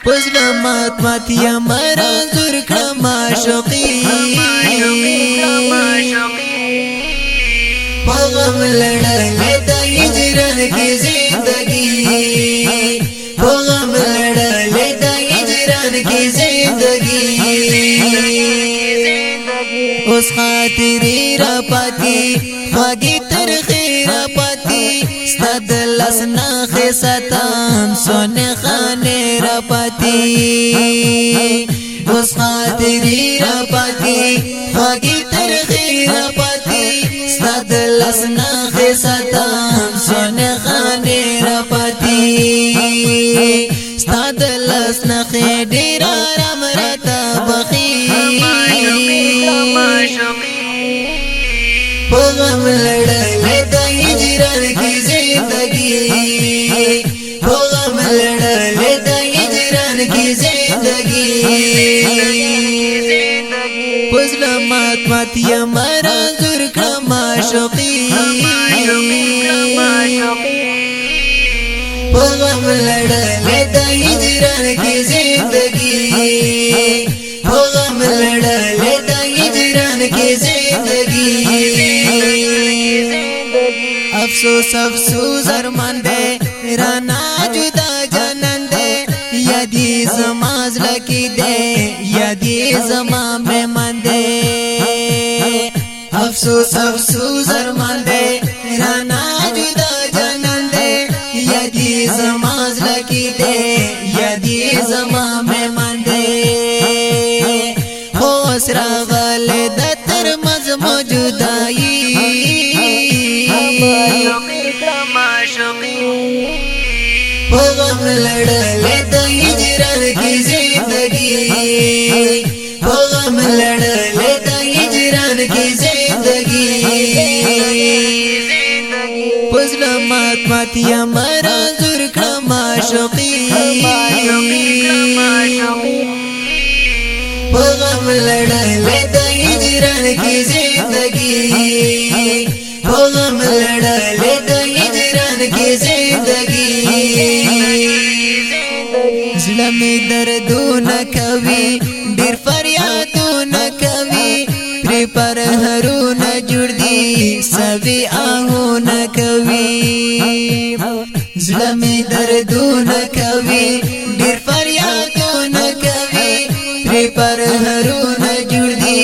پزلمات مات یا مرا زور کړم عاشقي پغم لړلې د هجران کې زندگی پغم لړلې د هجران کې زندگی اوس خاطرې را پاتې خوږې ترخې را پاتې ستاد لسنا خستان سونه خانه را پاتې اوس خاطرې را پاتې خوږې ترخې را پاتې ستاد لسنا خستان سونه خانه را پاتې ستاد لسنا خډیر رام رتا بخي پغم لړلې د هجران کې زندگی پغم لړلې د هجران کې زندگی پزلمات مات یا مرا زور کړم عاشقي پغم لړلې د هجران کې زندگی پغم لړلې د هجران کې زندگی افسوس افسوس ارمان دے رانا جدا جنن دے یادی زماز لکی دے یادی زما مہمان دے افسوس افسوس ارمان دے رانا جدا جنن دے یادی زماز لکی دے یادی زما مہمان دے خوش راغل دتر مز موجودائی پغم لړلې د هجران کې زندگی پغم لړلې د هجران کې زندگی پزلمات مات یا مرا زور کړم عاشقي پغم لړلې د هجران کې زندگی پغم لړلې د هجران کې زندگی زړه مې دردونه کوي ډېر فریادونه کوي پرې پر هرونه جوړ دي سوي آهونه کوي زړه مې دردونه کوي ډېر فریادونه کوي پرې پر هرونه جوړ دي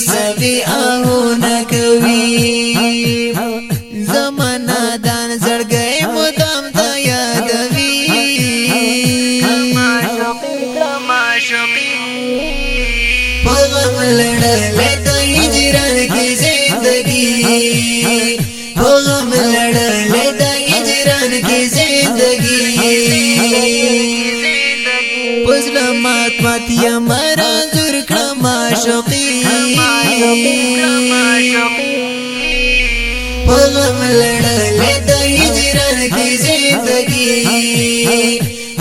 سوي آهونه کوي زمانہ دان زړګي مدام ته یادوي پغم لړلې د هجران کې زندگی پغم لړلې د هجران کې زندگی پزلمات مات یا مرا زور کړم عاشقي پغم لړلې د هجران کې زندگی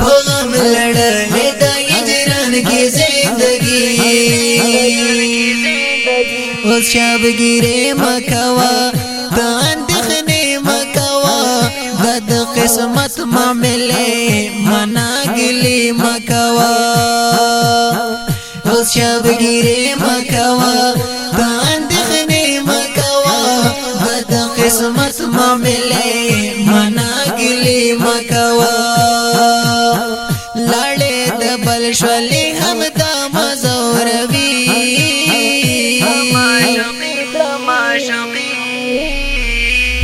پغم لړلې د هجران کې زندگی اوس شبګيره مکوا د اندخنه مکوا د قسمت معاملې مناګلي مکوا اوس شبګيره مکوا د اندخنه مکوا د قسمت معاملې مناګلي مکوا لاړې د بل شولې هم د مزوروي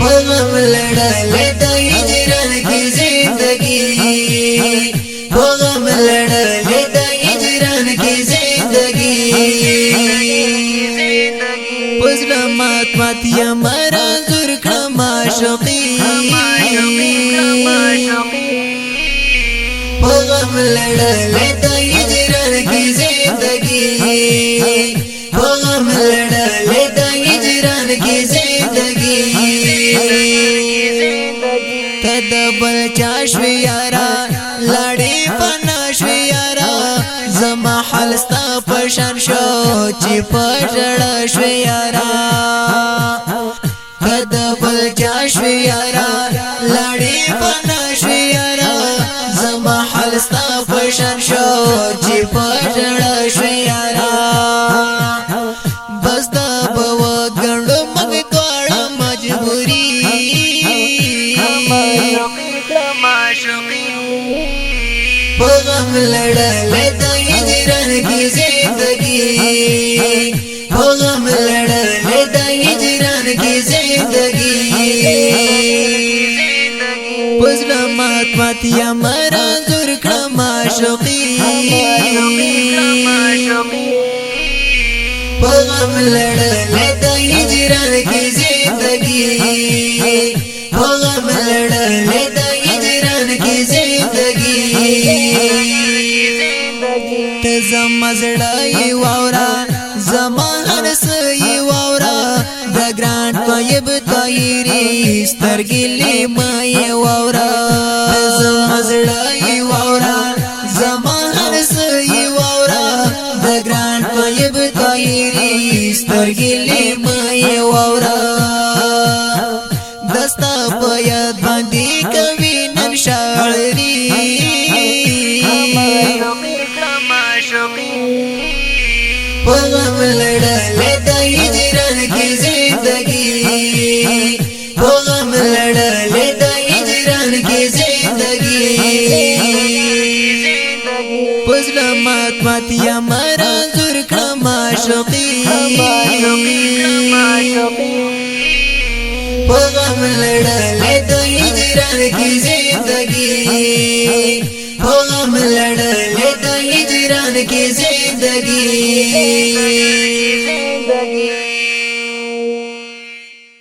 پغم لړلې د هجران کې زندگی پغم لړلې د هجران کې زندگی پزلمات مات یا مرا زور کړم عاشقي پغم لړلې د هجران کې زندگی پغم لړلې د هجران کې زندگی تد بل چاشوي یارا لړې پنا شوي یارا زما حالستا پشان شو چې پړړ شوي یارا تد بل چاشوي یارا لړې پنا شوي یارا غم لڑلے د ہجران کی زندگی غم لڑلے د ہجران کی زندگی ظلمات ماتیا مرا زور کړم عاشقی غم لڑلے د ہجران کی زندگی غم لڑلے د ہجران کی زندگی ته زما زړه واورا زما هرڅ واورا د ګران طيب طاهري سترګې ما واورا زما زړه واورا زما هرڅ واورا د ګران طيب طاهري سترګې ما واورا دستا په یاد باندې کوي نن شاعري غم لڑلے د ہجران کی زندگی غم لڑلے د ہجران کی زندگی ظلمات ماتیا مرا زور کړم عاشقی غم لڑلے د ہجران کی زندگی غم لڑلے د ہجران کی زندگی